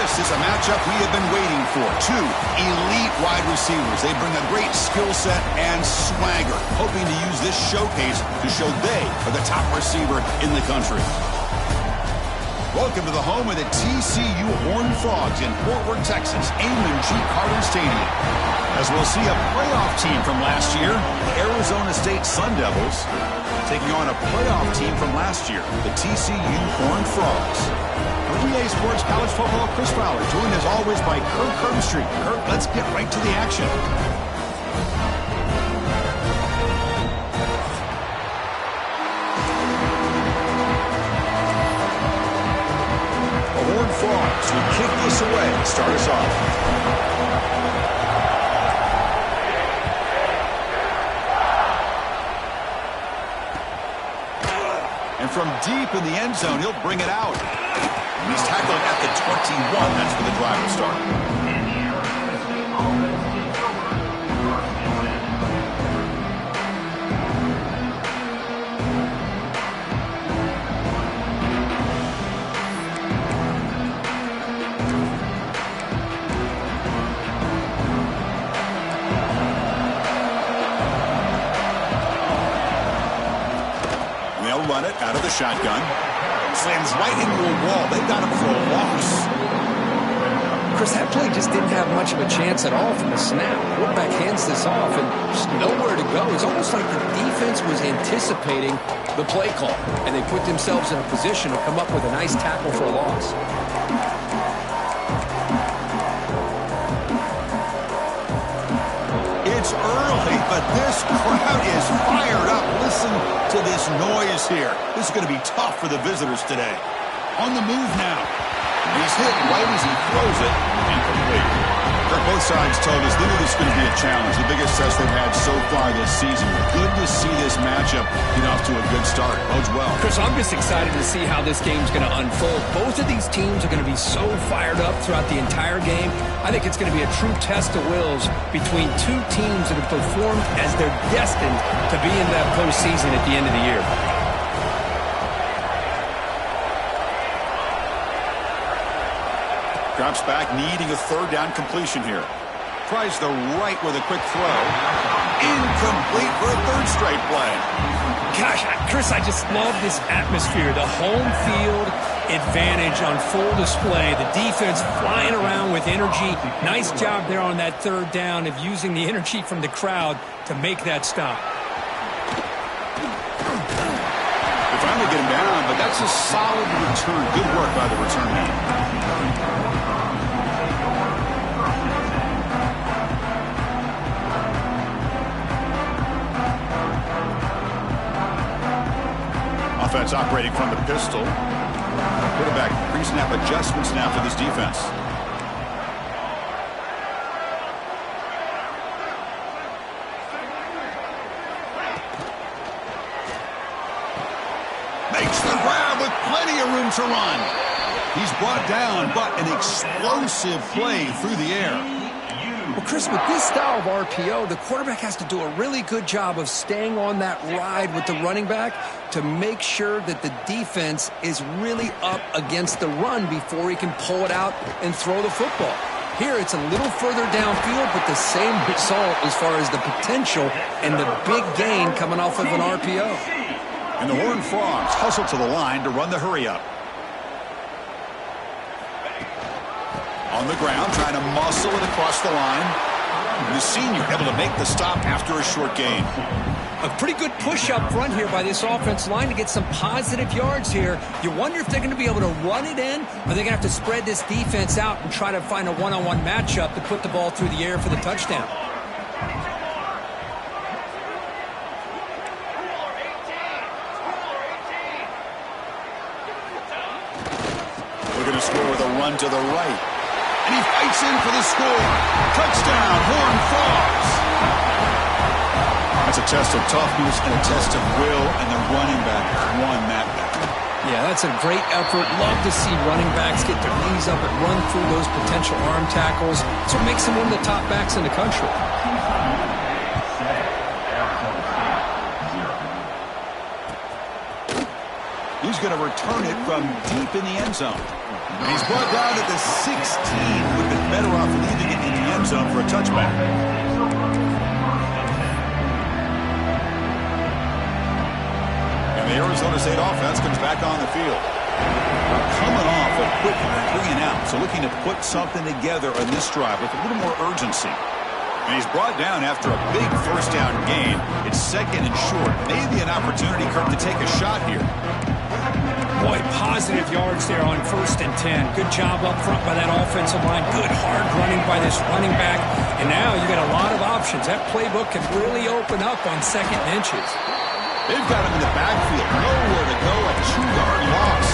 This is a matchup we have been waiting for. Two elite wide receivers. They bring a great skill set and swagger, hoping to use this showcase to show they are the top receiver in the country. Welcome to the home of the TCU Horned Frogs in Fort Worth, Texas, Amon G. Carter Stadium. As we'll see a playoff team from last year, the Arizona State Sun Devils, taking on a playoff team from last year, the TCU Horned Frogs. For EA Sports College Football, Chris Fowler, joined as always by Kirk Herbstreit. Kirk, let's get right to the action. The Horned Frogs will kick this away to start us off. And from deep in the end zone, he'll bring it out. He's tackled at the 21. That's where the drive will start. They'll run it out of the shotgun. Slams right into a wall. They've got him for a loss. Chris, that play just didn't have much of a chance at all from the snap. Quarterback hands this off and just nowhere to go. It's almost like the defense was anticipating the play call, and they put themselves in a position to come up with a nice tackle for a loss. It's early, but this crowd is fired up. Listen to this noise here. This is going to be tough for the visitors today. On the move now. He's hit right as he throws it. Incomplete. Both sides told us they knew this was going to be a challenge, the biggest test they've had so far this season. Good to see this matchup get off to a good start. Bodes well. Chris, I'm just excited to see how this game's going to unfold. Both of these teams are going to be so fired up throughout the entire game. I think it's going to be a true test of wills between two teams that have performed as they're destined to be in that postseason at the end of the year. Drops back, needing a third down completion here. Tries the right with a quick throw. Incomplete for a third straight play. Gosh, Chris, I just love this atmosphere. The home field advantage on full display. The defense flying around with energy. Nice job there on that third down of using the energy from the crowd to make that stop. They finally get him down, but that's a solid return. Good work by the return man. Offense operating from the pistol. Quarterback pre-snap adjustments now for this defense. Makes the grab with plenty of room to run. He's brought down, but an explosive play through the air. Well, Chris, with this style of RPO, the quarterback has to do a really good job of staying on that ride with the running back to make sure that the defense is really up against the run before he can pull it out and throw the football. Here, it's a little further downfield, but the same result as far as the potential and the big gain coming off of an RPO. And the Horned Frogs hustle to the line to run the hurry-up. On the ground, trying to muscle it across the line. The senior able to make the stop after a short gain. A pretty good push up front here by this offense line to get some positive yards here. You wonder if they're going to be able to run it in, or they're going to have to spread this defense out and try to find a one-on-one matchup to put the ball through the air for the touchdown. We're going to score with a run to the right. And he fights in for the score. Touchdown, Horned Frogs. That's a test of toughness and a test of will, and the running back won that battle. Yeah, that's a great effort. Love to see running backs get their knees up and run through those potential arm tackles. That's what makes them one of the top backs in the country. He's going to return it from deep in the end zone. And he's brought down at the 16. Would have been better off leaving it in the end zone for a touchback. And the Arizona State offense comes back on the field. Coming off a quick 3-and-out, so looking to put something together on this drive with a little more urgency. And he's brought down after a big first down gain. It's second and short. Maybe an opportunity, Kirk, to take a shot here. Boy, positive yards there on 1st and 10. Good job up front by that offensive line. Good hard running by this running back. And now you got a lot of options. That playbook can really open up on 2nd and inches. They've got him in the backfield. Nowhere to go. A 2-yard loss.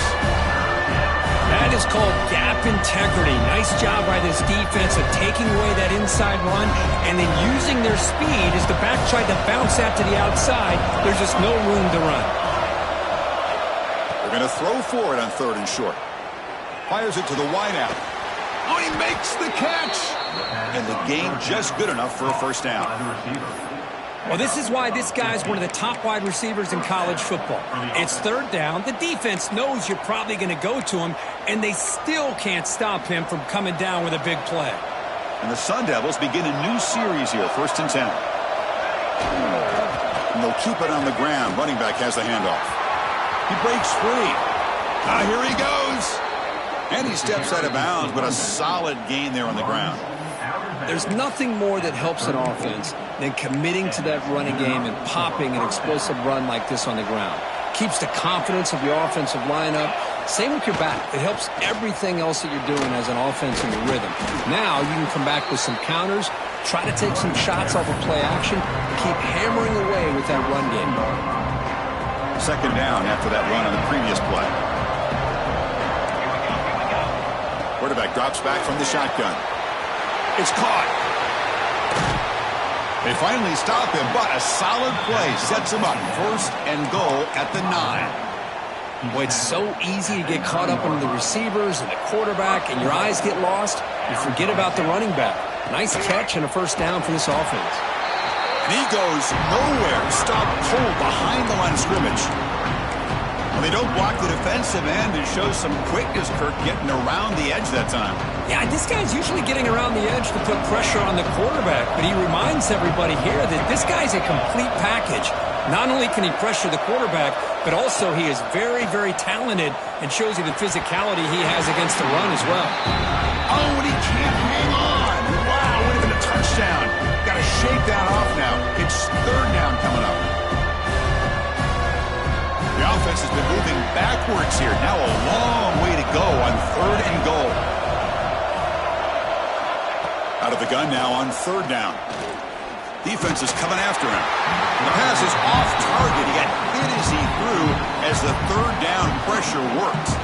That is called gap integrity. Nice job by this defense of taking away that inside run and then using their speed as the back tried to bounce out to the outside. There's just no room to run. They're going to throw for it on 3rd and short. Fires it to the wideout. Oh, he makes the catch. And the gain just good enough for a first down. Well, this is why this guy's one of the top wide receivers in college football. It's 3rd down. The defense knows you're probably going to go to him, and they still can't stop him from coming down with a big play. And the Sun Devils begin a new series here, 1st and 10. And they'll keep it on the ground. Running back has the handoff. He breaks free. Here he goes. And he steps out of bounds, but a solid gain there on the ground. There's nothing more that helps an offense than committing to that running game and popping an explosive run like this on the ground. Keeps the confidence of your offensive lineup. Same with your back. It helps everything else that you're doing as an offense in your rhythm. Now you can come back with some counters, try to take some shots off of play action, keep hammering away with that run game. 2nd down after that run on the previous play. Quarterback drops back from the shotgun. It's caught. They finally stop him, but a solid play sets him up. 1st and goal at the 9. Boy, it's so easy to get caught up on the receivers and the quarterback, and your eyes get lost. You forget about the running back. Nice catch and a first down for this offense. And he goes nowhere. Stopped cold behind the line of scrimmage. When they don't block the defensive end, it shows some quickness, Kirk, getting around the edge that time. Yeah, this guy's usually getting around the edge to put pressure on the quarterback, but he reminds everybody here that this guy's a complete package. Not only can he pressure the quarterback, but also he is very, very talented and shows you the physicality he has against the run as well. Oh, and he can't hang on. Wow, would have been a touchdown. Got to shake that off now. It's 3rd down coming up. The offense has been moving backwards here. Now a long way to go on 3rd and goal. Out of the gun now on 3rd down. Defense is coming after him. The pass is off target. He got hit as he threw as the 3rd down pressure worked.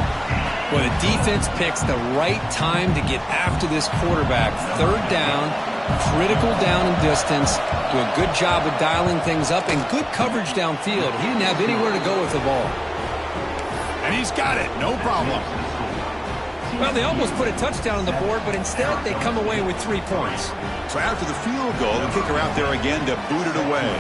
Well, the defense picks the right time to get after this quarterback. 3rd down, critical down and distance. Do a good job of dialing things up and good coverage downfield. He didn't have anywhere to go with the ball. And he's got it. No problem. Well, they almost put a touchdown on the board, but instead they come away with 3 points. So after the field goal, the kicker out there again to boot it away.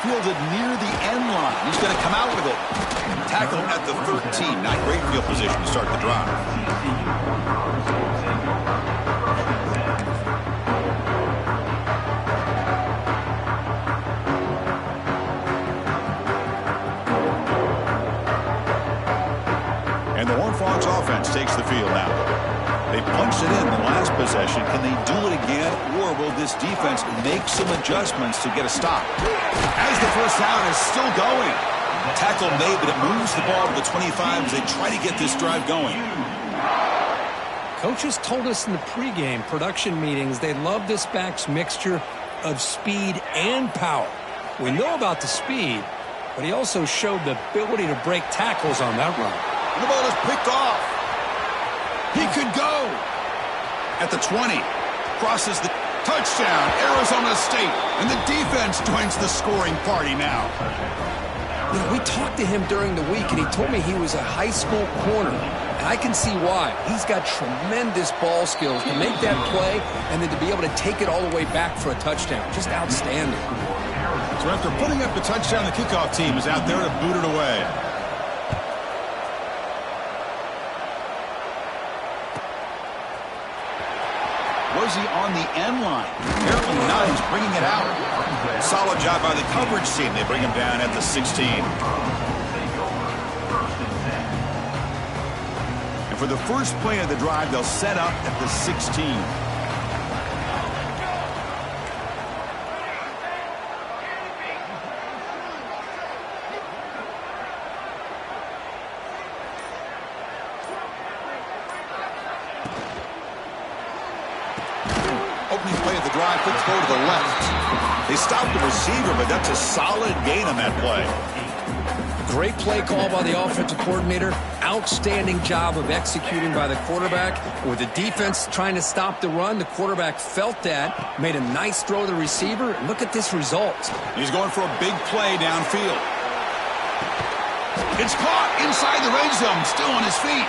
Fielded near the end line. He's going to come out with it. Tackle at the 13. Not great field position to start the drive. And the Horned Frogs offense takes the field now. They punched it in the last possession. Can they do it again, or will this defense make some adjustments to get a stop? As the first down is still going. Tackle made, but it moves the ball to the 25 as they try to get this drive going. Coaches told us in the pregame production meetings they love this back's mixture of speed and power. We know about the speed, but he also showed the ability to break tackles on that run. And the ball is picked off. He could go. At the 20. Crosses the touchdown. Arizona State. And the defense joins the scoring party now. You know, we talked to him during the week, and he told me he was a high school corner. And I can see why. He's got tremendous ball skills to make that play and then to be able to take it all the way back for a touchdown. Just outstanding. So after putting up the touchdown, the kickoff team is out there to boot it away. Was he on the end line? Apparently not. He's bringing it out. Solid job by the coverage team. They bring him down at the 16. And for the first play of the drive, they'll set up at the 16. Opening play of the drive, quick throw to the left. They stopped the receiver, but that's a solid gain on that play. Great play call by the offensive coordinator. Outstanding job of executing by the quarterback. With the defense trying to stop the run, the quarterback felt that, made a nice throw to the receiver, and look at this result. He's going for a big play downfield. It's caught inside the red zone, still on his feet.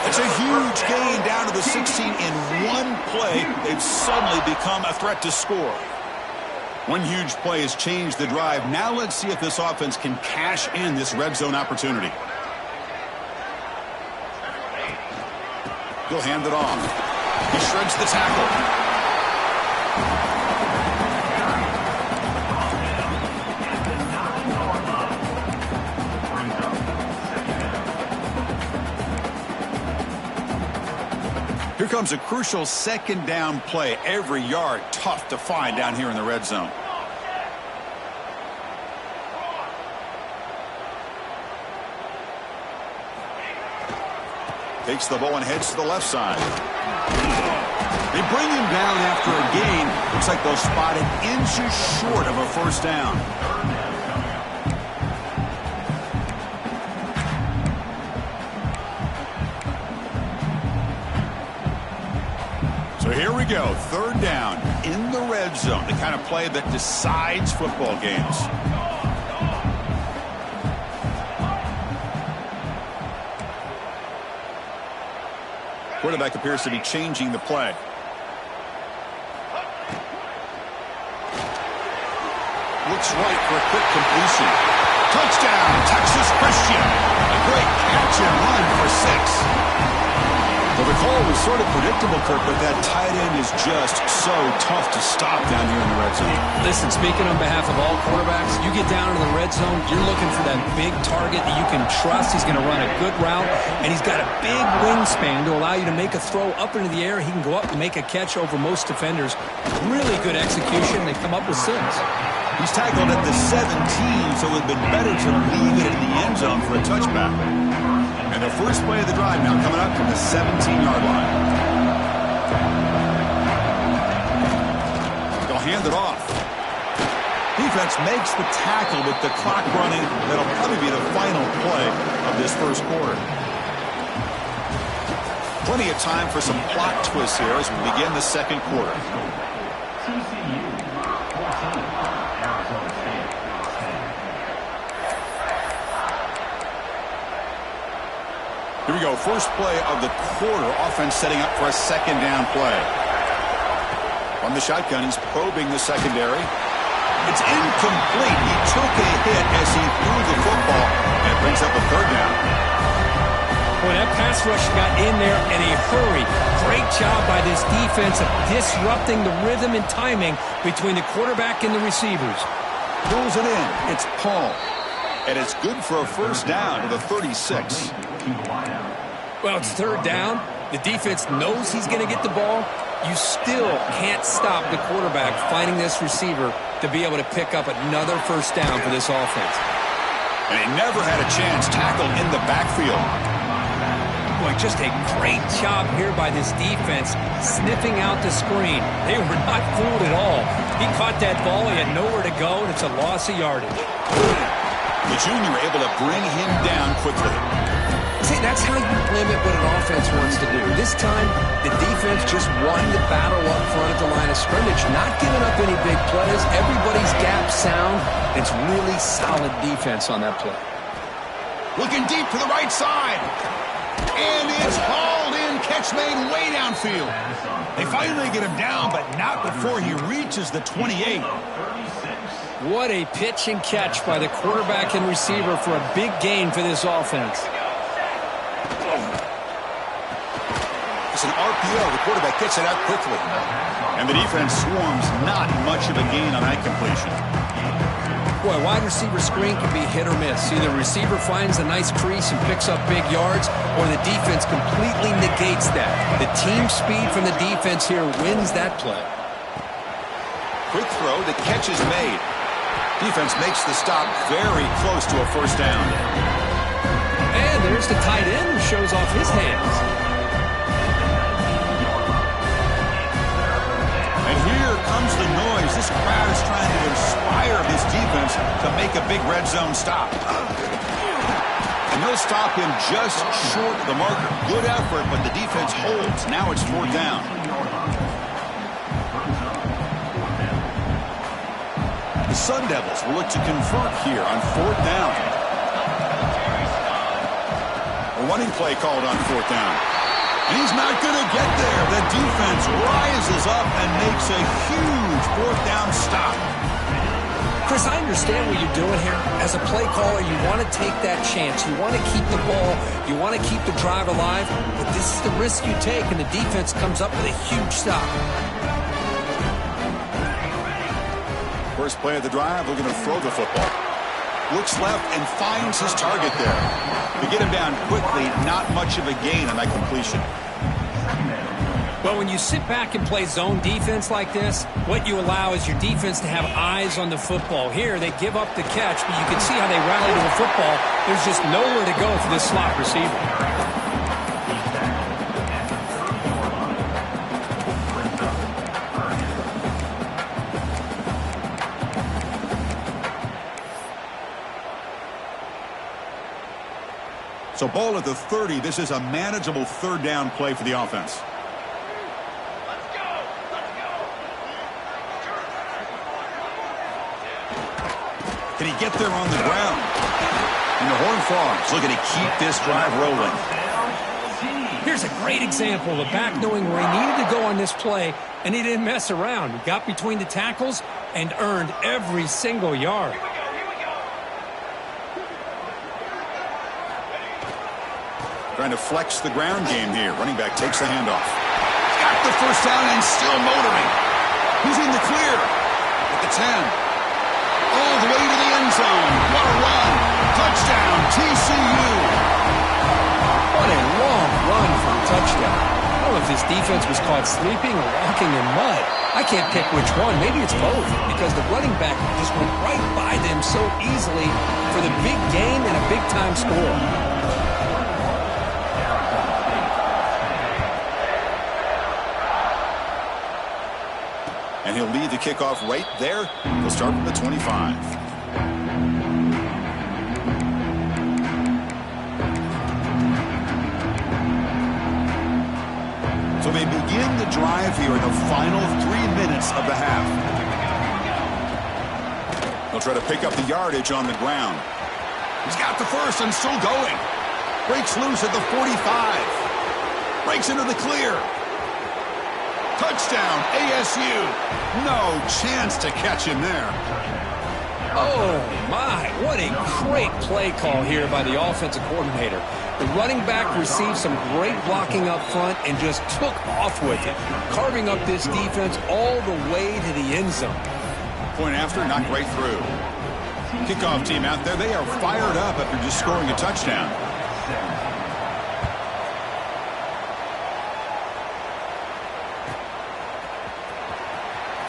It's a huge gain down to the 16 in one play. They've suddenly become a threat to score. One huge play has changed the drive. Now let's see if this offense can cash in this red zone opportunity. He'll hand it off. He shreds the tackle. Here comes a crucial second down play. Every yard tough to find down here in the red zone. Takes the ball and heads to the left side. They bring him down after a gain. Looks like they'll spot it inches short of a first down. So here we go, third down in the red zone, the kind of play that decides football games. Quarterback appears to be changing the play. Looks right for a quick completion. Touchdown, Texas Christian. A great catch and run for 6. Well, the call was sort of predictable, Kirk, but that tight end is just so tough to stop down here in the red zone. Listen, speaking on behalf of all quarterbacks, you get down into the red zone, you're looking for that big target that you can trust. He's going to run a good route, and he's got a big wingspan to allow you to make a throw up into the air. He can go up and make a catch over most defenders. Really good execution. They come up with 6. He's tackled at the 17, so it would have been better to leave it in the end zone for a touchback. And the first play of the drive now coming up from the 17-yard line. They'll hand it off. Defense makes the tackle with the clock running. That'll probably be the final play of this first quarter. Plenty of time for some plot twists here as we begin the second quarter. Here we go, first play of the quarter. Offense setting up for a second down play. On the shotgun, he's probing the secondary. It's incomplete. He took a hit as he threw the football, and it brings up a third down. Boy, that pass rush got in there in a hurry. Great job by this defense of disrupting the rhythm and timing between the quarterback and the receivers. Pulls it in. It's Paul. And it's good for a first down to the 36. Well, it's third down. The defense knows he's going to get the ball. You still can't stop the quarterback finding this receiver to be able to pick up another first down for this offense. And he never had a chance tackled in the backfield. Boy, just a great job here by this defense sniffing out the screen. They were not fooled at all. He caught that ball. He had nowhere to go, and it's a loss of yardage. The junior able to bring him down quickly. See, that's how you limit what an offense wants to do. This time, the defense just wanting to battle up front at the line of scrimmage, not giving up any big plays. Everybody's gap sound. It's really solid defense on that play. Looking deep to the right side. And it's hauled in. Catch made way downfield. They finally get him down, but not before he reaches the 28. What a pitch and catch by the quarterback and receiver for a big gain for this offense. It's an RPO. The quarterback gets it out quickly. And the defense swarms. Not much of a gain on that completion. Boy, wide receiver screen can be hit or miss. Either the receiver finds a nice crease and picks up big yards, or the defense completely negates that. The team speed from the defense here wins that play. Quick throw. The catch is made. Defense makes the stop very close to a first down. And there's the tight end who shows off his hands. And here comes the noise. This crowd is trying to inspire this defense to make a big red zone stop. And they'll stop him just short of the marker. Good effort, but the defense holds. Now it's fourth down. The Sun Devils will look to convert here on fourth down. A running play called on fourth down. He's not going to get there. The defense rises up and makes a huge fourth down stop. Chris, I understand what you're doing here. As a play caller, you want to take that chance. You want to keep the ball. You want to keep the drive alive. But this is the risk you take, and the defense comes up with a huge stop. First play of the drive, we're going to throw the football. Looks left and finds his target there. To get him down quickly, not much of a gain on that completion. Well, when you sit back and play zone defense like this, what you allow is your defense to have eyes on the football. Here, they give up the catch, but you can see how they rally to the football. There's just nowhere to go for this slot receiver. So ball at the 30. This is a manageable third down play for the offense. Can he get there on the ground? And the Horned Frogs looking to keep this drive rolling. Here's a great example of a back knowing where he needed to go on this play, and he didn't mess around. He got between the tackles and earned every single yard. Trying to flex the ground game here. Running back takes the handoff. Got the first down and still motoring. He's in the clear at the 10. All the way to the end zone. What a run. Touchdown, TCU. What a long run for a touchdown. I don't know if this defense was caught sleeping or walking in mud. I can't pick which one. Maybe it's both, because the running back just went right by them so easily for the big gain and a big-time score. And he'll lead the kickoff right there. He'll start from the 25. So they begin the drive here in the final 3 minutes of the half. They'll try to pick up the yardage on the ground. He's got the first and still going. Breaks loose at the 45. Breaks into the clear. Touchdown, ASU. No chance to catch him there. Oh, my. What a great play call here by the offensive coordinator. The running back received some great blocking up front and just took off with it, carving up this defense all the way to the end zone. Point after, knocked right through. Kickoff team out there, they are fired up after just scoring a touchdown.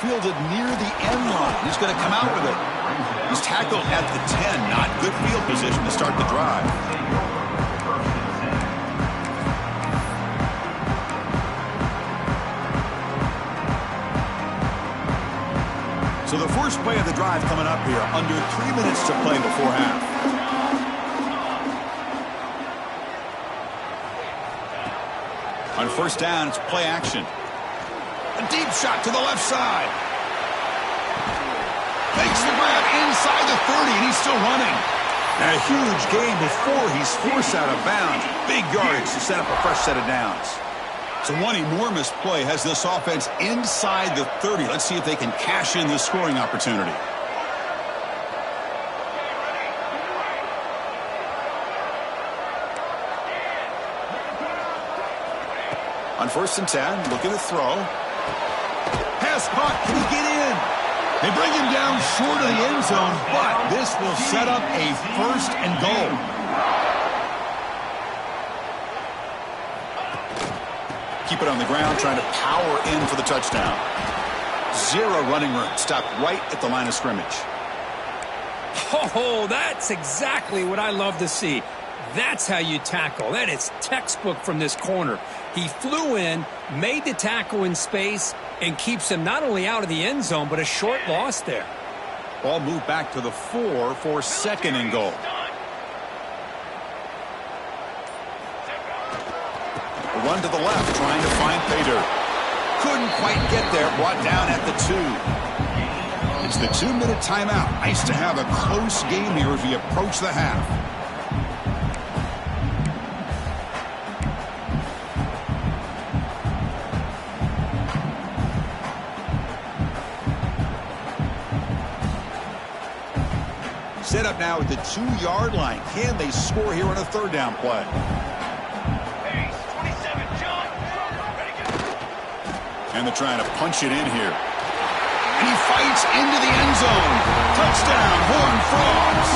Fielded near the end line. He's going to come out with it. He's tackled at the 10. Not good field position to start the drive. So the first play of the drive coming up here. Under 3 minutes to play before half. On first down, it's play action. A deep shot to the left side. Makes the grab inside the 30, and he's still running. And a huge gain before he's forced out of bounds. Big yardage to set up a fresh set of downs. So one enormous play has this offense inside the 30. Let's see if they can cash in this scoring opportunity. On 1st and 10, looking to throw. Pass caught. Can he get in? They bring him down short of the end zone, but this will set up a 1st and goal. Keep it on the ground, trying to power in for the touchdown. Zero running room. Stopped right at the line of scrimmage. Oh, that's exactly what I love to see. That's how you tackle. That is textbook from this corner. He flew in, made the tackle in space, and keeps him not only out of the end zone, but a short loss there. Ball moved back to the 4 for 2nd and goal. A run to the left, trying to find pay dirt. Couldn't quite get there, brought down at the 2. It's the 2-minute timeout. Nice to have a close game here as we approach the half. Set up now at the 2-yard line. Can they score here on a 3rd down play? And they're trying to punch it in here. And he fights into the end zone. Touchdown, Horned Frogs.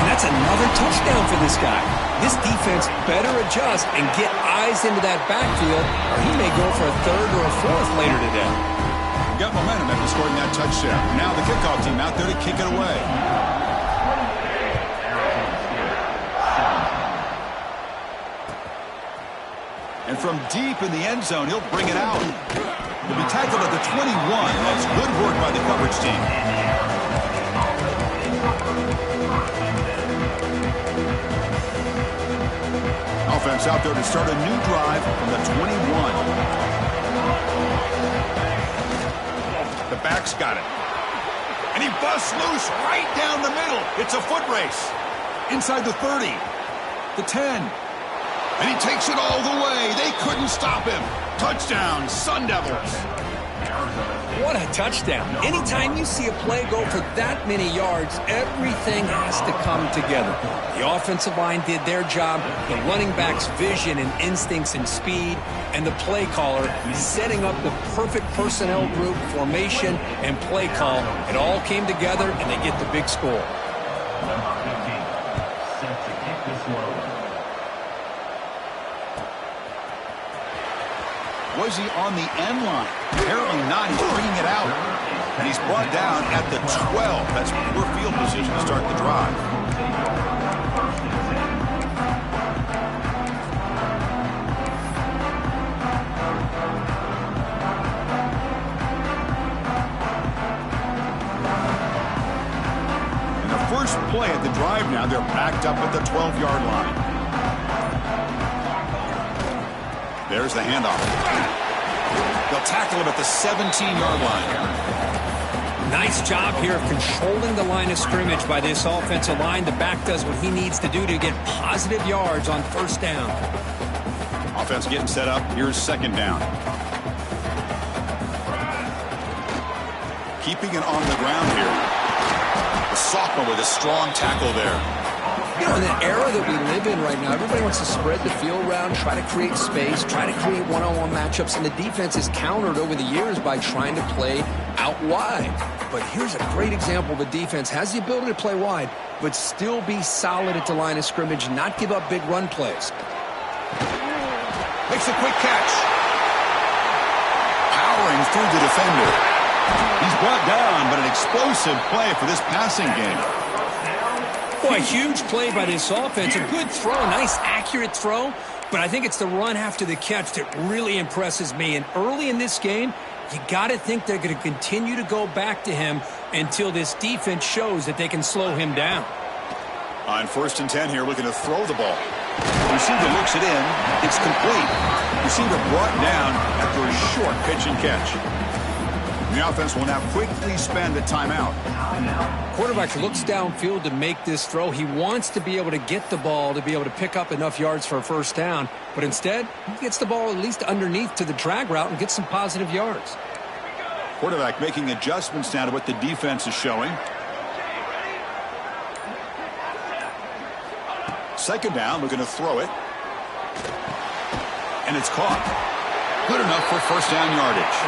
And that's another touchdown for this guy. This defense better adjust and get eyes into that backfield, or he may go for a 3rd or a 4th later today. Got momentum after scoring that touchdown. Now the kickoff team out there to kick it away. And from deep in the end zone, he'll bring it out. He'll be tackled at the 21. That's good work by the coverage team. Offense out there to start a new drive from the 21. The back's got it. And he busts loose right down the middle. It's a foot race. Inside the 30. The 10. And he takes it all the way. They couldn't stop him. Touchdown, Sun Devils. What a touchdown. Anytime you see a play go for that many yards, everything has to come together. The offensive line did their job, the running back's vision and instincts and speed, and the play caller setting up the perfect personnel group, formation, and play call. It all came together, and they get the big score. Was he on the end line? Apparently not. He's bringing it out. And he's brought down at the 12. That's poor field position to start the drive. And the first play at the drive now, they're backed up at the 12-yard line. There's the handoff. They'll tackle him at the 17-yard line. Nice job here of controlling the line of scrimmage by this offensive line. The back does what he needs to do to get positive yards on 1st down. Offense getting set up. Here's 2nd down. Keeping it on the ground here. The sophomore with a strong tackle there. You know, in the era that we live in right now, everybody wants to spread the field around, try to create space, try to create one-on-one matchups, and the defense is countered over the years by trying to play out wide. But here's a great example. The defense has the ability to play wide, but still be solid at the line of scrimmage, not give up big run plays. Makes a quick catch. Powering through the defender. He's brought down, but an explosive play for this passing game. Boy, a huge play by this offense. A good throw, nice accurate throw. But I think it's the run after the catch that really impresses me. And early in this game, you got to think they're going to continue to go back to him until this defense shows that they can slow him down. On 1st and 10 here, looking to throw the ball. Receiver looks it in. It's complete. Receiver brought down after a short pitch and catch. And the offense will now quickly spend a timeout. Quarterback looks downfield to make this throw. He wants to be able to get the ball to be able to pick up enough yards for a first down. But instead, he gets the ball at least underneath to the drag route and gets some positive yards. Quarterback making adjustments now to what the defense is showing. Second down, looking to throw it. And it's caught. Good enough for first down yardage.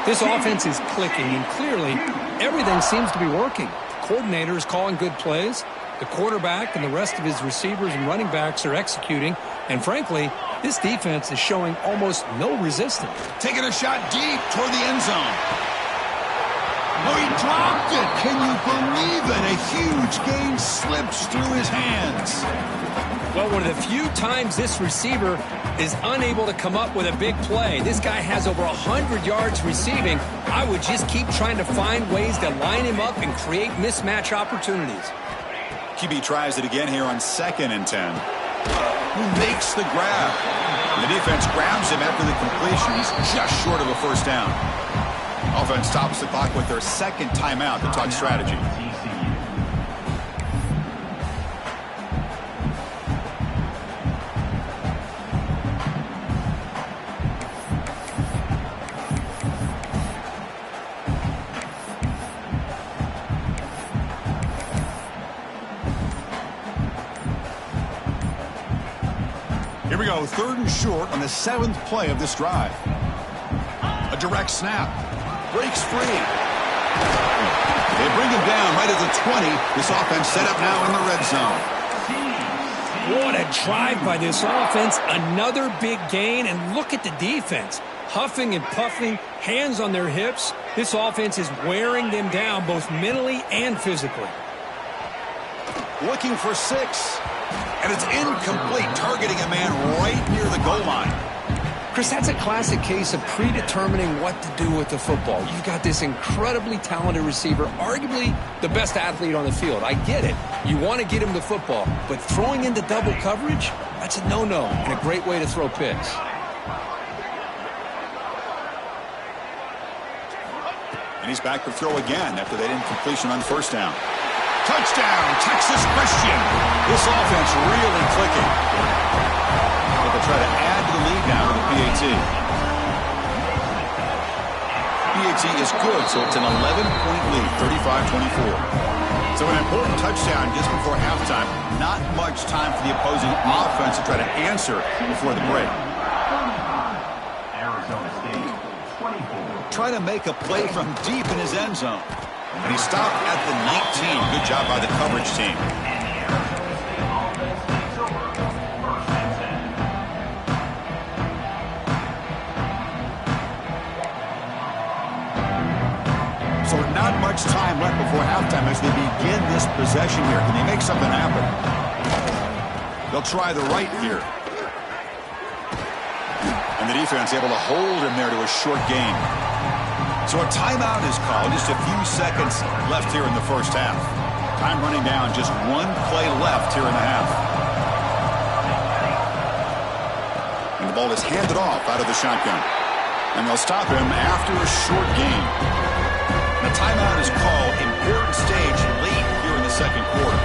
This offense is clicking, and clearly everything seems to be working. The coordinator is calling good plays. The quarterback and the rest of his receivers and running backs are executing. And frankly, this defense is showing almost no resistance. Taking a shot deep toward the end zone. Oh, he dropped it. Can you believe it? A huge gain slips through his hands. Well, one of the few times this receiver is unable to come up with a big play. This guy has over 100 yards receiving. I would just keep trying to find ways to line him up and create mismatch opportunities. QB tries it again here on 2nd and 10. Who makes the grab? The defense grabs him after the completion. He's just short of a first down. Offense stops the clock with their second timeout to talk strategy. Here we go, 3rd and short on the 7th play of this drive. A direct snap. Breaks free. They bring him down right at the 20. This offense set up now in the red zone. What a drive by this offense. Another big gain, and look at the defense. Huffing and puffing, hands on their hips. This offense is wearing them down both mentally and physically. Looking for 6. And it's incomplete, targeting a man right near the goal line. Chris, that's a classic case of predetermining what to do with the football. You've got this incredibly talented receiver, arguably the best athlete on the field. I get it. You want to get him the football, but throwing into double coverage, that's a no-no and a great way to throw picks. And he's back to throw again after that incompletion on first down. Touchdown, Texas Christian. This offense really clicking. But they'll try to add to the lead now with the PAT. PAT is good, so it's an 11-point lead, 35-24. So an important touchdown just before halftime. Not much time for the opposing offense to try to answer before the break. Trying to make a play from deep in his end zone. And he stopped at the 19. Good job by the coverage team. So not much time left before halftime as they begin this possession here. Can they make something happen? They'll try the right here. And the defense able to hold him there to a short gain. So a timeout is called. Just a few seconds left here in the first half. Time running down. Just one play left here in the half. And the ball is handed off out of the shotgun. And they'll stop him after a short gain. And a timeout is called. Important stage late here in the second quarter.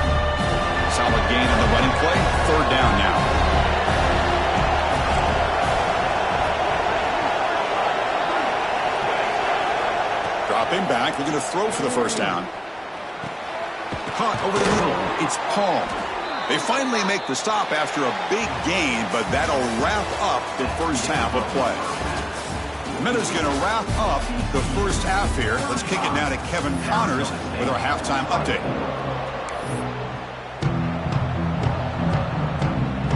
Solid gain on the running play. 3rd down now. Dropping back, looking to throw for the first down. Caught over the middle. It's Paul. They finally make the stop after a big gain, but that'll wrap up the first half of play. Miller's going to wrap up the first half here. Let's kick it now to Kevin Connors with our halftime update.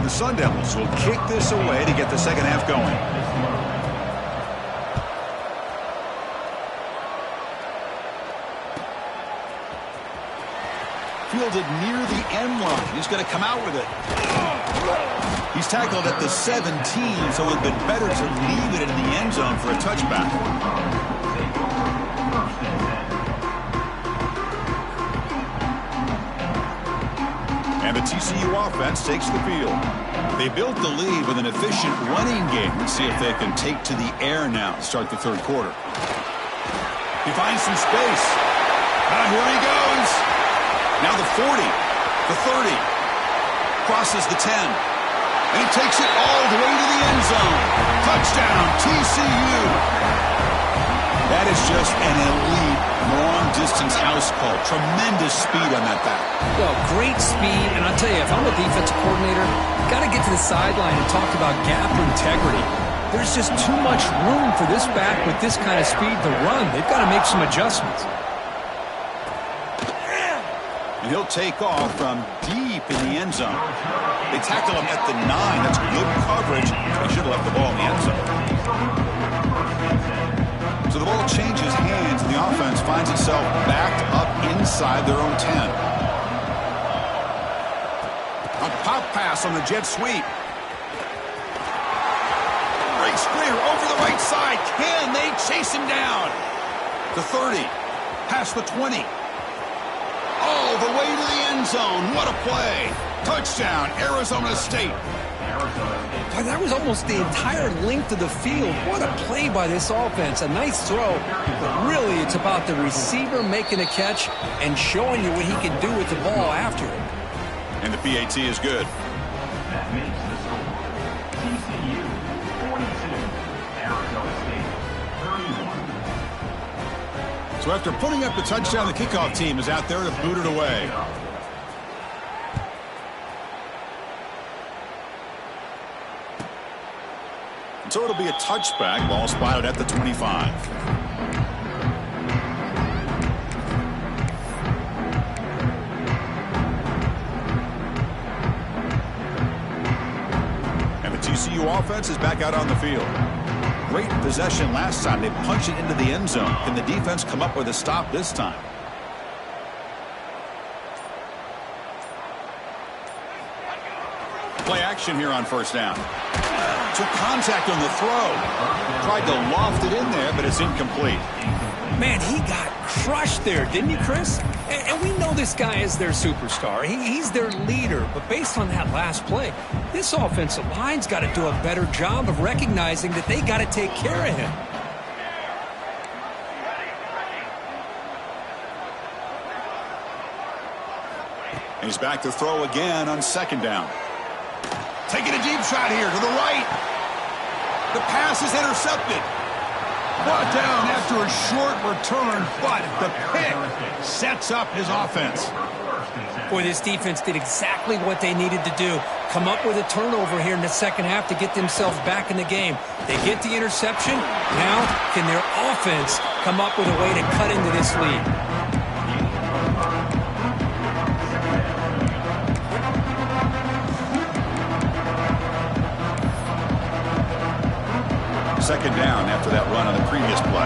The Sun Devils will kick this away to get the second half going. Fielded near the end line. He's going to come out with it. He's tackled at the 17, so it would have been better to leave it in the end zone for a touchback. And the TCU offense takes the field. They built the lead with an efficient running game. Let's see if they can take to the air now to start the third quarter. He finds some space. Here he goes. Now the 40, the 30, crosses the 10, and he takes it all the way to the end zone. Touchdown, TCU. That is just an elite long-distance house call. Tremendous speed on that back. Well, great speed, and I'll tell you, if I'm a defensive coordinator, got to get to the sideline and talk about gap integrity. There's just too much room for this back with this kind of speed to run. They've got to make some adjustments. And he'll take off from deep in the end zone. They tackle him at the 9. That's good coverage. They should have left the ball in the end zone. So the ball changes hands, and the offense finds itself backed up inside their own 10. A pop pass on the jet sweep. Breaks clear over the right side. Can they chase him down? The 30. Past the 20. All the way to the end zone. What a play. Touchdown, Arizona State. Boy, that was almost the entire length of the field. What a play by this offense. A nice throw, but really it's about the receiver making a catch and showing you what he can do with the ball after it. And the PAT is good. That makes the score TCU 42, Arizona State 31. So after putting up the touchdown, the kickoff team is out there to boot it away. So it'll be a touchback. Ball spotted at the 25. And the TCU offense is back out on the field. Great possession last time. They punched it into the end zone. Can the defense come up with a stop this time? Play action here on first down. Took contact on the throw. Tried to loft it in there, but it's incomplete. Man, he got crushed there, didn't he, Chris? And we know this guy is their superstar. He's their leader. But based on that last play, this offensive line's got to do a better job of recognizing that they got to take care of him. And he's back to throw again on second down. Taking a deep shot here to the right. The pass is intercepted. Brought down after a short return, but the pick sets up his offense. Boy, this defense did exactly what they needed to do. Come up with a turnover here in the second half to get themselves back in the game. They get the interception. Now, can their offense come up with a way to cut into this lead? Second down after that run on the previous play.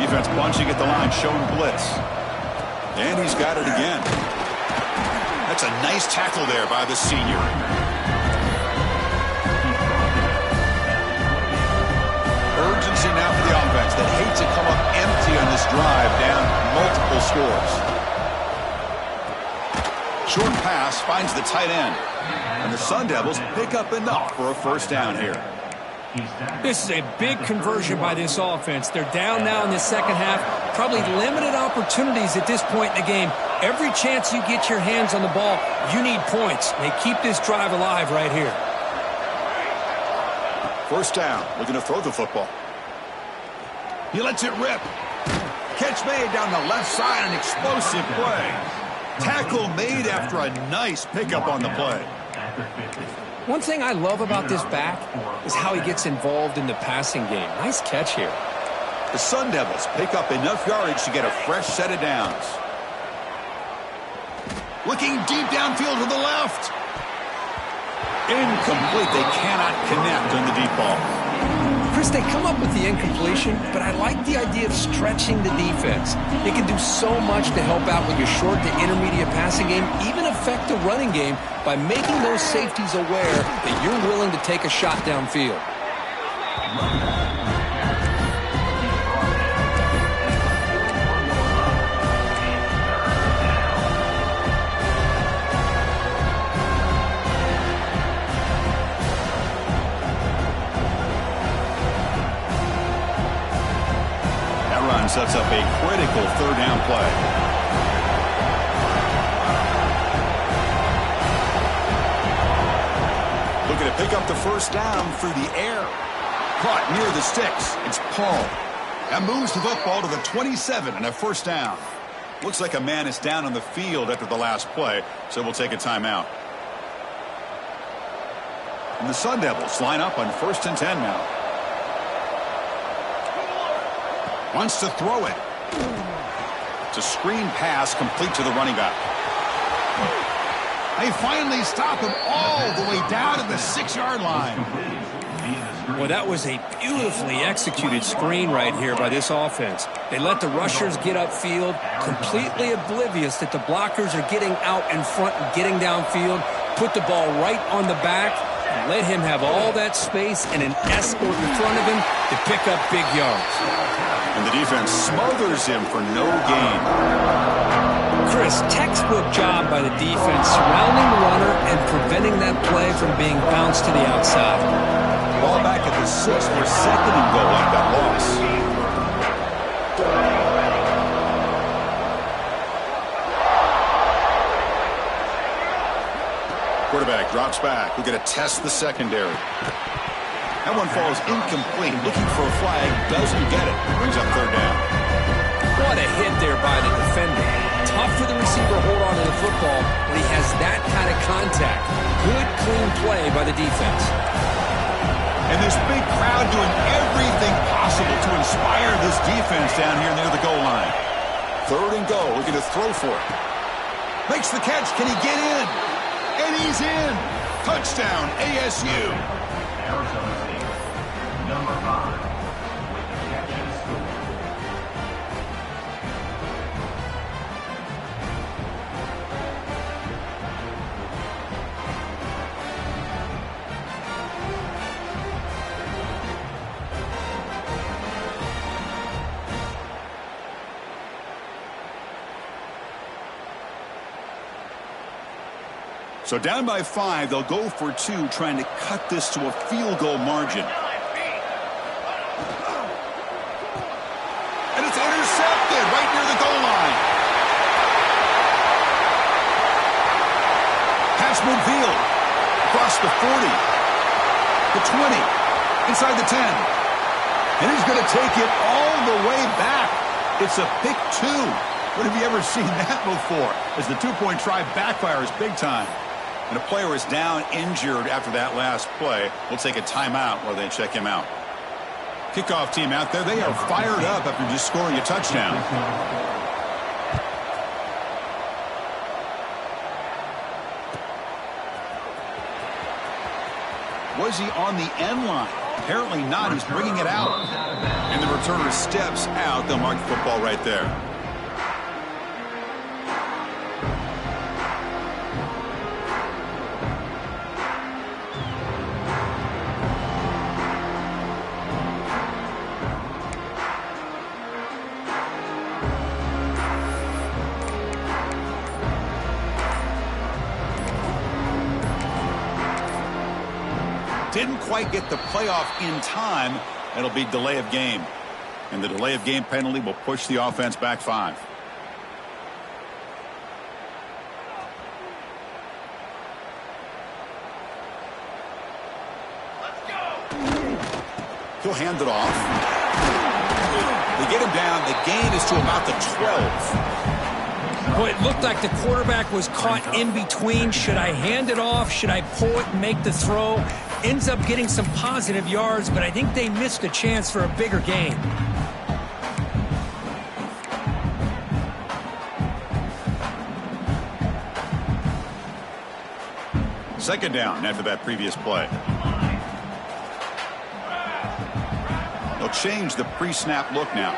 Defense bunching at the line, showing blitz. And he's got it again. That's a nice tackle there by the senior. Urgency now for the offense that hates to come up empty on this drive, down multiple scores. Short pass finds the tight end. And the Sun Devils pick up enough for a first down here. This is a big conversion by this offense. They're down now in the second half. Probably limited opportunities at this point in the game. Every chance you get your hands on the ball, you need points. They keep this drive alive right here. First down, looking to throw the football. He lets it rip. Catch made down the left side, an explosive play. Tackle made after a nice pickup on the play. One thing I love about this back is how he gets involved in the passing game. Nice catch here. The Sun Devils pick up enough yardage to get a fresh set of downs. Looking deep downfield to the left. Incomplete. They cannot connect on the deep ball. Chris, they come up with the incompletion, but I like the idea of stretching the defense. It can do so much to help out with your short to intermediate passing game, even affect the running game by making those safeties aware that you're willing to take a shot downfield. sets up a critical third down play. Looking to pick up the first down through the air. Caught near the sticks. It's Paul. That moves the football to the 27 and a first down. Looks like a man is down on the field after the last play, so we'll take a timeout. And the Sun Devils line up on 1st and 10 now. Wants to throw it. It's a screen pass complete to the running back. They finally stop him all the way down to the 6-yard line. Well, that was a beautifully executed screen right here by this offense. They let the rushers get upfield, completely oblivious that the blockers are getting out in front and getting downfield, put the ball right on the back, and let him have all that space and an escort in front of him to pick up big yards. And the defense smothers him for no gain. Chris, textbook job by the defense surrounding the runner and preventing that play from being bounced to the outside. Ball back at the 6 for 2nd and goal at that loss. Quarterback drops back. We're going to test the secondary. That one falls incomplete. Looking for a flag. Doesn't get it. Brings up third down. What a hit there by the defender. Tough for the receiver to hold on to the football when he has that kind of contact. Good, clean play by the defense. And this big crowd doing everything possible to inspire this defense down here near the goal line. 3rd and goal. Looking to throw for it. Makes the catch. Can he get in? And he's in. Touchdown, ASU. Arizona State, number 5, with the catch and score. So down by 5, they'll go for 2, trying to cut this to a field goal margin. And it's intercepted right near the goal line. Pass midfield. Across the 40. The 20. Inside the 10. And he's going to take it all the way back. It's a pick 2. When have you ever seen that before? As the 2-point try backfires big time. And a player is down injured after that last play. We'll take a timeout while they check him out. Kickoff team out there. They are fired up after just scoring a touchdown. Was he on the end line? Apparently not. He's bringing it out. And the returner steps out. They'll mark the football right there. Didn't quite get the playoff in time. It'll be delay of game. And the delay of game penalty will push the offense back 5. Let's go. He'll hand it off. They get him down. The gain is to about the 12. Well, it looked like the quarterback was caught in between. Should I hand it off? Should I pull it and make the throw? Ends up getting some positive yards, but I think they missed a chance for a bigger gain. Second down after that previous play. They'll change the pre-snap look now.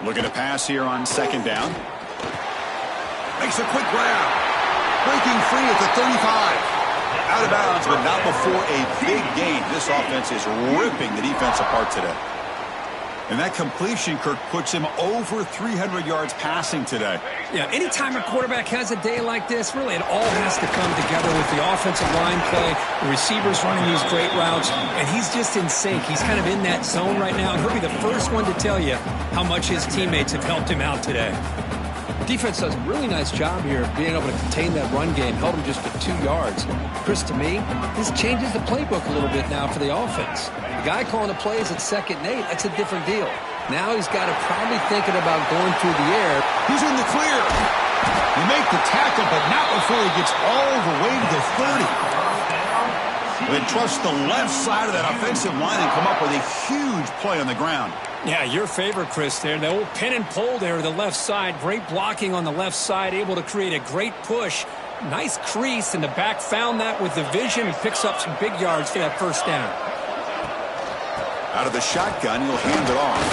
Looking to pass here on second down. Makes a quick grab. Breaking free at the 35. Out of bounds, but not before a big gain. This offense is ripping the defense apart today. And that completion, Kirk, puts him over 300 yards passing today. Yeah, anytime a quarterback has a day like this, really it all has to come together with the offensive line play, the receivers running these great routes, and he's just in sync. He's kind of in that zone right now, and he'll be the first one to tell you how much his teammates have helped him out today. Defense does a really nice job here of being able to contain that run game, held him just for 2 yards. Chris, to me, this changes the playbook a little bit now for the offense. The guy calling the plays at 2nd and 8, that's a different deal. Now he's got to probably thinking about going through the air. He's in the clear. He make the tackle, but not before he gets all the way to the 30. They trust the left side of that offensive line and come up with a huge play on the ground. Yeah, your favorite, Chris, there. The old pin and pull there to the left side. Great blocking on the left side, able to create a great push. Nice crease, and the back found that with the vision and picks up some big yards for that first down. Out of the shotgun, he'll hand it off.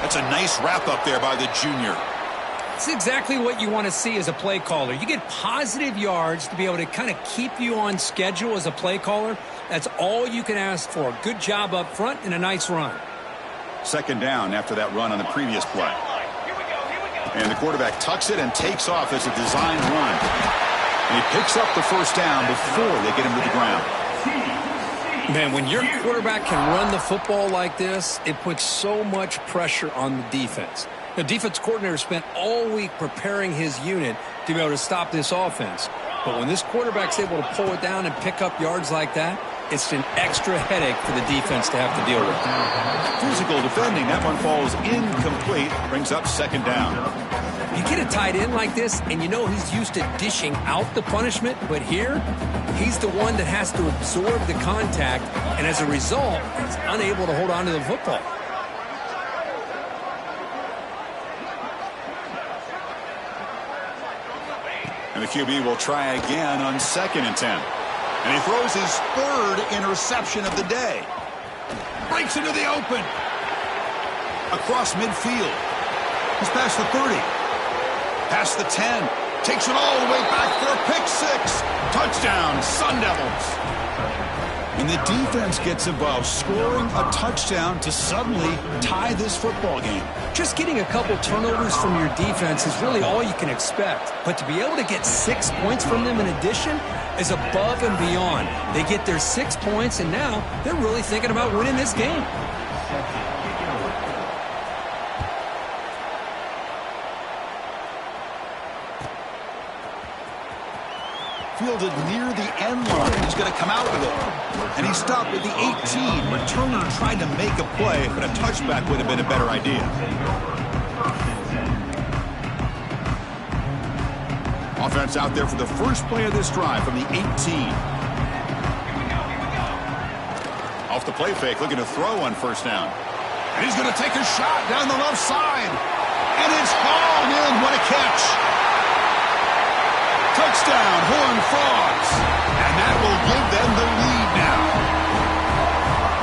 That's a nice wrap up there by the junior. It's exactly what you want to see as a play caller. You get positive yards to be able to kind of keep you on schedule as a play caller. That's all you can ask for. Good job up front and a nice run. 2nd down after that run on the previous play. And the quarterback tucks it and takes off as a design run. And he picks up the first down before they get him to the ground. Man, when your quarterback can run the football like this, it puts so much pressure on the defense. The defense coordinator spent all week preparing his unit to be able to stop this offense. But when this quarterback's able to pull it down and pick up yards like that, it's an extra headache for the defense to have to deal with. Physical defending. That one falls incomplete. Brings up 2nd down. You get a tight end like this, and you know he's used to dishing out the punishment, but here, he's the one that has to absorb the contact, and as a result, he's unable to hold on to the football. And the QB will try again on 2nd and 10. And he throws his 3rd interception of the day. Breaks into the open. Across midfield. He's past the 30. Past the 10. Takes it all the way back for a pick 6. Touchdown, Sun Devils. And the defense gets involved, scoring a touchdown to suddenly tie this football game. Just getting a couple turnovers from your defense is really all you can expect. But to be able to get 6 points from them in addition is above and beyond. They get their 6 points, and now they're really thinking about winning this game. Fielded near the end line. He's going to come out with it. And he stopped at the 18. Returner tried to make a play, but a touchback would have been a better idea. Offense out there for the first play of this drive from the 18. Off the play fake, looking to throw on 1st down. And he's going to take a shot down the left side. And it's hauled in. What a catch. Touchdown, Horned Frogs. And that will give them the lead now.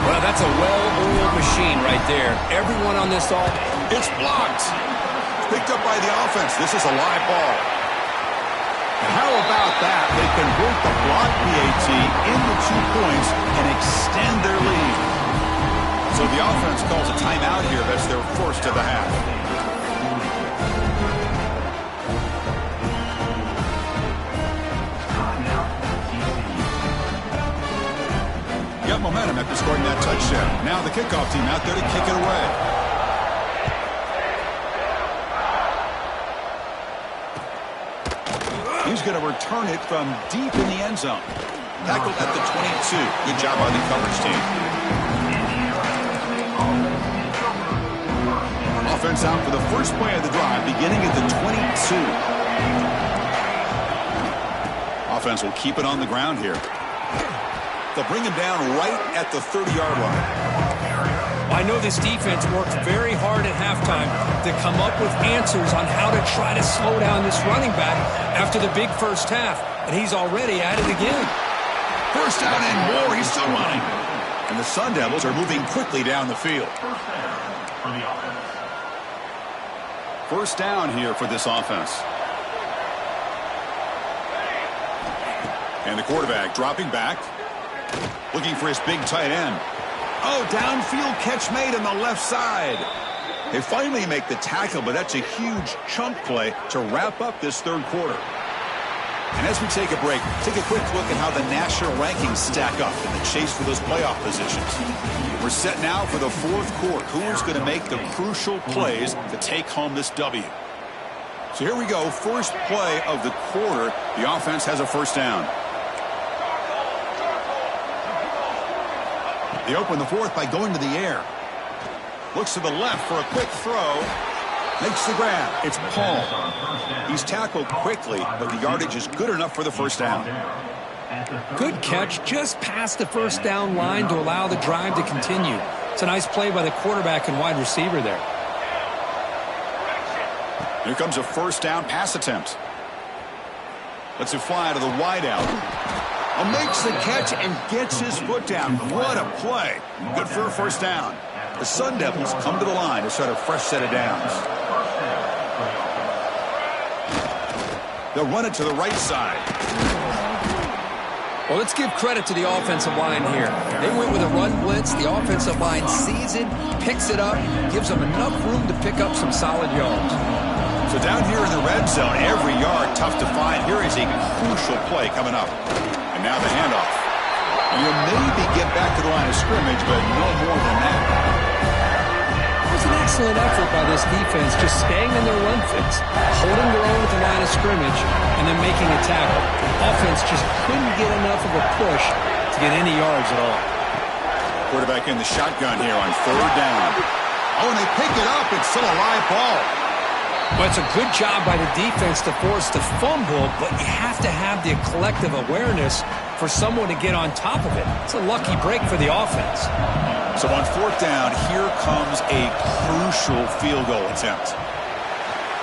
Well, that's a well-oiled machine right there. Everyone on this offense. It's blocked. Picked up by the offense. This is a live ball. And how about that? They convert the block PAT into 2 points and extend their lead. So the offense calls a timeout here as they're forced to the half. Got momentum after scoring that touchdown. Now the kickoff team out there to kick it away. He's going to return it from deep in the end zone. Tackled at the 22. Good job by the coverage team. Offense out for the first play of the drive, beginning at the 22. Offense will keep it on the ground here. They'll bring him down right at the 30-yard line. I know this defense worked very hard at halftime to come up with answers on how to try to slow down this running back after the big first half, and he's already at it again. First down and more. He's still running. And the Sun Devils are moving quickly down the field. First down here for this offense. And the quarterback dropping back, looking for his big tight end. Oh, downfield catch made on the left side. They finally make the tackle, but that's a huge chunk play to wrap up this third quarter. And as we take a break, take a quick look at how the national rankings stack up in the chase for those playoff positions. We're set now for the fourth quarter. Who's going to make the crucial plays to take home this W? So here we go. First play of the quarter. The offense has a first down. They open the fourth by going to the air. Looks to the left for a quick throw. Makes the grab. It's Paul. He's tackled quickly, but the yardage is good enough for the first down. Good catch just past the first down line to allow the drive to continue. It's a nice play by the quarterback and wide receiver there. Here comes a first down pass attempt. Lets it fly to the wideout. Makes the catch and gets his foot down. What a play. Good for a first down. The Sun Devils come to the line to start a fresh set of downs. They'll run it to the right side. Well, let's give credit to the offensive line here. They went with a run blitz. The offensive line sees it, picks it up, gives them enough room to pick up some solid yards. So down here in the red zone, every yard tough to find. Here is a crucial play coming up. And now the handoff. You'll maybe get back to the line of scrimmage, but no more than that. It was an excellent effort by this defense, just staying in their run fix, holding their own at the line of scrimmage, and then making a tackle. Offense just couldn't get enough of a push to get any yards at all. Quarterback in the shotgun here on third down. Oh, and they pick it up. It's still a live ball. Well, it's a good job by the defense to force the fumble, but you have to have the collective awareness for someone to get on top of it. It's a lucky break for the offense. So on fourth down, here comes a crucial field goal attempt.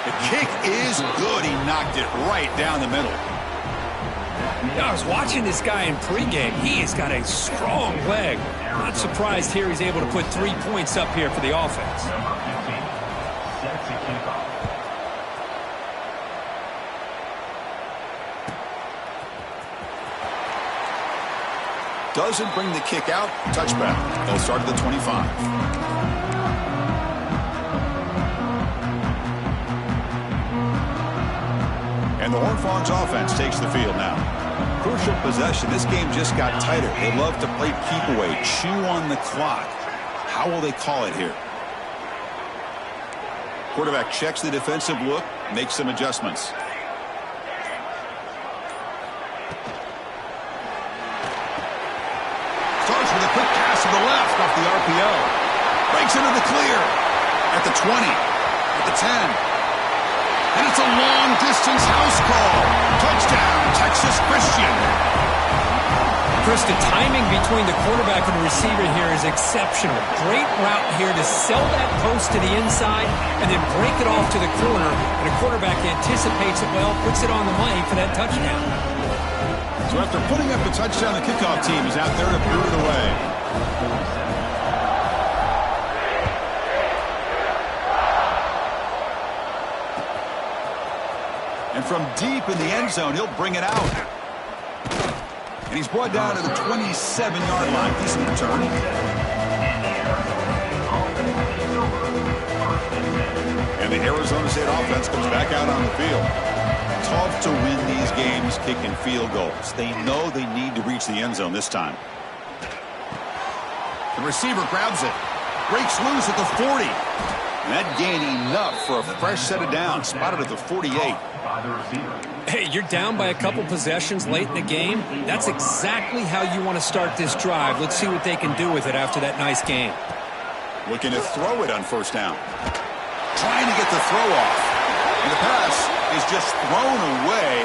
The kick is good. He knocked it right down the middle. I was watching this guy in pregame. He has got a strong leg. Not surprised here he's able to put 3 points up here for the offense. Doesn't bring the kick out. Touchback. They'll start at the 25. And the Horned Frogs offense takes the field now. Crucial possession. This game just got tighter. They love to play keep away, chew on the clock. How will they call it here? Quarterback checks the defensive look, makes some adjustments. Starts with a quick pass to the left off the RPO. Breaks into the clear at the 20, at the 10. And it's a long-distance house call. Touchdown, Texas Christian. Chris, the timing between the quarterback and the receiver here is exceptional. Great route here to sell that post to the inside and then break it off to the corner. And the quarterback anticipates it well, puts it on the money for that touchdown. So after putting up the touchdown, the kickoff team is out there to boot it away. And from deep in the end zone, he'll bring it out. And he's brought down to the 27-yard line. Decent return. And the Arizona State offense comes back out on the field. Tough to win these games kicking field goals. They know they need to reach the end zone this time. The receiver grabs it. Breaks loose at the 40. And that gained enough for a fresh set of downs. Spotted at the 48. Hey, you're down by a couple possessions late in the game. That's exactly how you want to start this drive. Let's see what they can do with it after that nice game. Looking to throw it on first down. Trying to get the throw off. And the pass is just thrown away.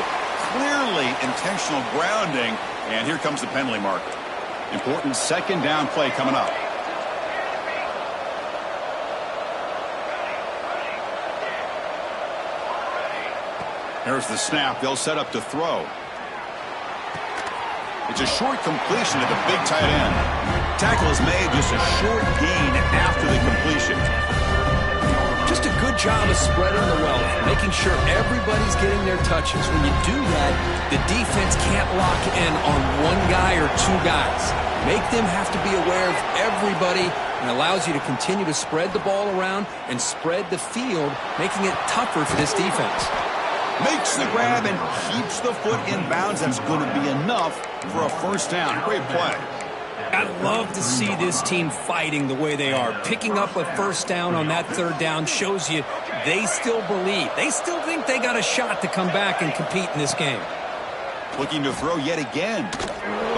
Clearly intentional grounding. And here comes the penalty marker. Important second down play coming up. There's the snap. They'll set up to throw. It's a short completion to the big tight end. Tackle is made, just a short gain after the completion. Just a good job of spreading the wealth, making sure everybody's getting their touches. When you do that, the defense can't lock in on one guy or two guys. Make them have to be aware of everybody, and allows you to continue to spread the ball around and spread the field, making it tougher for this defense. Makes the grab and keeps the foot in bounds. That's going to be enough for a first down. Great play. I love to see this team fighting the way they are. Picking up a first down on that third down shows you they still believe. They still think they got a shot to come back and compete in this game. Looking to throw yet again.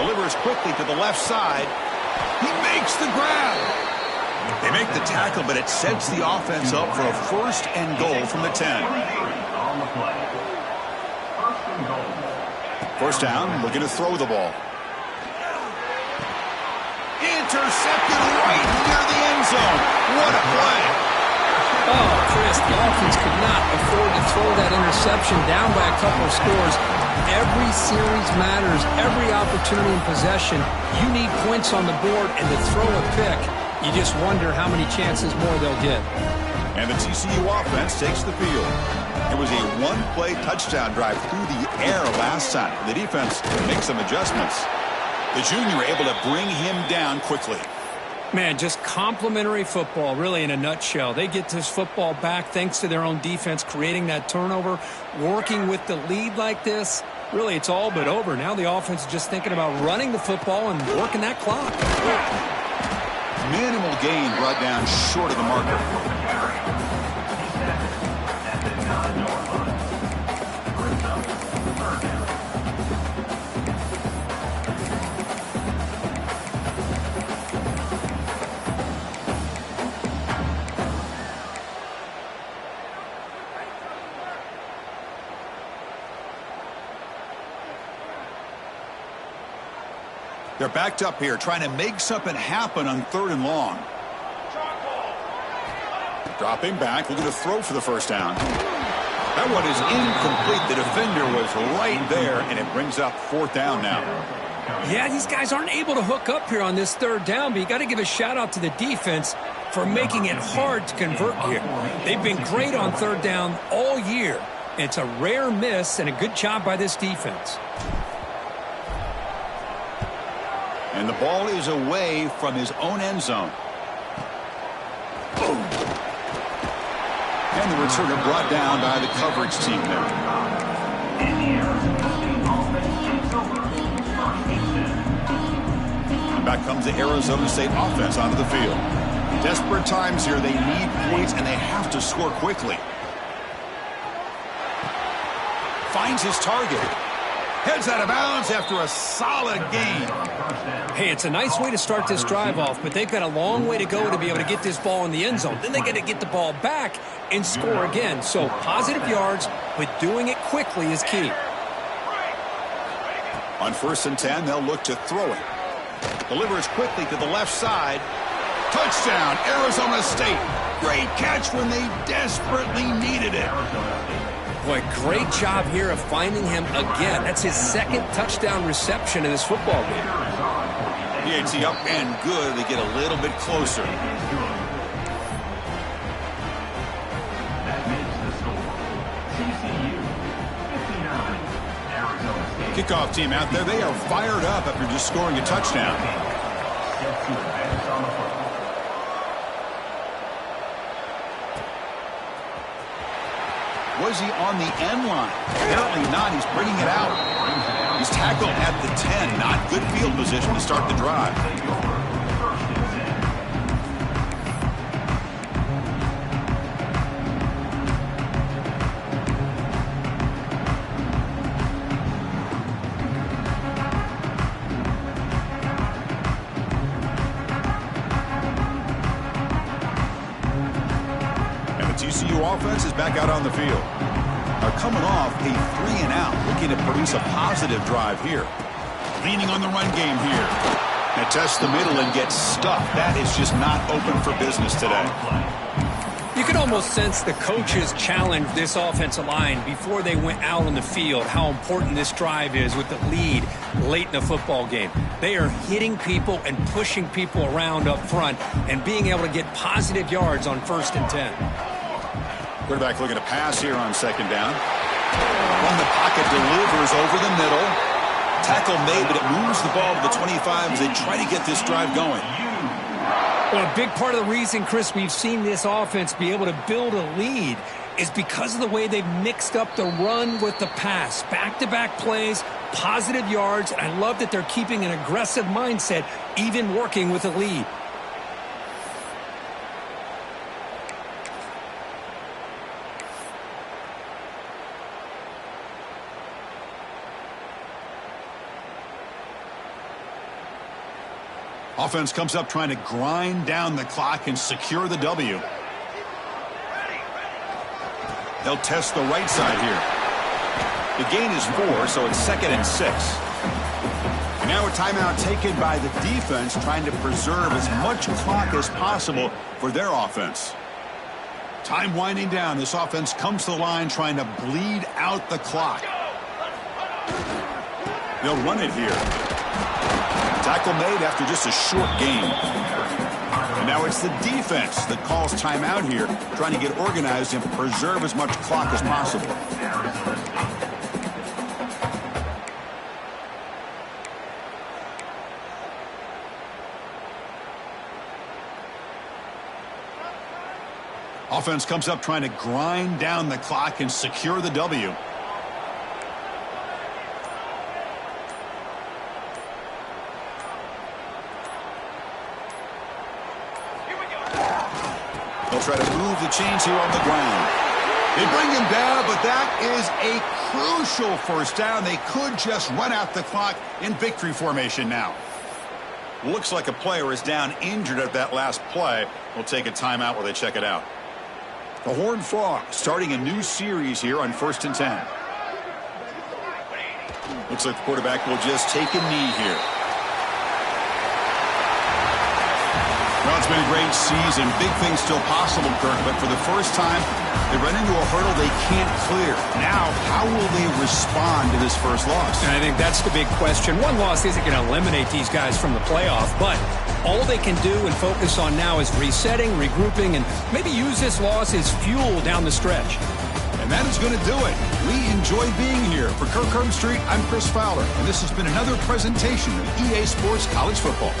Delivers quickly to the left side. He makes the grab. They make the tackle, but it sets the offense up for a first and goal from the 10. First down, looking to throw the ball. Intercepted right near the end zone. What a play. Oh, Chris, the offense could not afford to throw that interception down by a couple of scores. Every series matters. Every opportunity in possession, you need points on the board, and to throw a pick, you just wonder how many chances more they'll get. And the TCU offense takes the field. It was a one-play touchdown drive through the air last time. The defense makes some adjustments. The junior able to bring him down quickly. Man, just complimentary football, really, in a nutshell. They get this football back thanks to their own defense, creating that turnover, working with the lead like this. Really, it's all but over. Now the offense is just thinking about running the football and working that clock. Minimal gain brought down short of the marker. They're backed up here, trying to make something happen on third and long. Dropping back, looking to throw for the first down. That one is incomplete. The defender was right there, and it brings up fourth down now. Yeah, these guys aren't able to hook up here on this third down, but you got to give a shout-out to the defense for making it hard to convert here. They've been great on third down all year. It's a rare miss and a good job by this defense. And the ball is away from his own end zone. Boom. And the returner brought down by the coverage team there. And back comes the Arizona State offense onto the field. Desperate times here. They need points, and they have to score quickly. Finds his target. Heads out of bounds after a solid gain. Hey, it's a nice way to start this drive off, but they've got a long way to go to be able to get this ball in the end zone. Then they got to get the ball back and score again. So positive yards, but doing it quickly is key. On 1st and 10, they'll look to throw it. Delivers quickly to the left side. Touchdown, Arizona State. Great catch when they desperately needed it. Boy, great job here of finding him again. That's his second touchdown reception in this football game. PAT up and good. They get a little bit closer. Kickoff team out there. They are fired up after just scoring a touchdown. Was he on the end line? Apparently not. He's bringing it out. He's tackled at the 10. Not good field position to start the drive. TCU offense is back out on the field. Are coming off a 3-and-out, looking to produce a positive drive here. Leaning on the run game here. Now test the middle and get stuffed. That is just not open for business today. You can almost sense the coaches challenge this offensive line before they went out on the field, how important this drive is with the lead late in the football game. They are hitting people and pushing people around up front and being able to get positive yards on 1st and 10. Quarterback looking to pass here on 2nd down. From the pocket, delivers over the middle. Tackle made, but it moves the ball to the 25 as they try to get this drive going. Well, a big part of the reason, Chris, we've seen this offense be able to build a lead is because of the way they've mixed up the run with the pass. Back-to-back plays, positive yards, and I love that they're keeping an aggressive mindset, even working with a lead. Offense comes up trying to grind down the clock and secure the W. They'll test the right side here. The gain is 4, so it's 2nd and 6. And now a timeout taken by the defense, trying to preserve as much clock as possible for their offense. Time winding down. This offense comes to the line trying to bleed out the clock. They'll run it here. Tackle made after just a short gain. And now it's the defense that calls timeout here, trying to get organized and preserve as much clock as possible. Offense comes up trying to grind down the clock and secure the W. Try to move the chains here on the ground. They bring him down, but that is a crucial first down. They could just run out the clock in victory formation now. Looks like a player is down injured at that last play. We'll take a timeout while they check it out. The Horned Frogs starting a new series here on 1st and 10. Looks like the quarterback will just take a knee here. Well, it's been a great season. Big things still possible, Kirk, but for the first time, they run into a hurdle they can't clear. Now, how will they respond to this first loss? And I think that's the big question. One loss isn't going to eliminate these guys from the playoff, but all they can do and focus on now is resetting, regrouping, and maybe use this loss as fuel down the stretch. And that is going to do it. We enjoy being here. For Kirk Herbstreit, I'm Chris Fowler, and this has been another presentation of EA Sports College Football.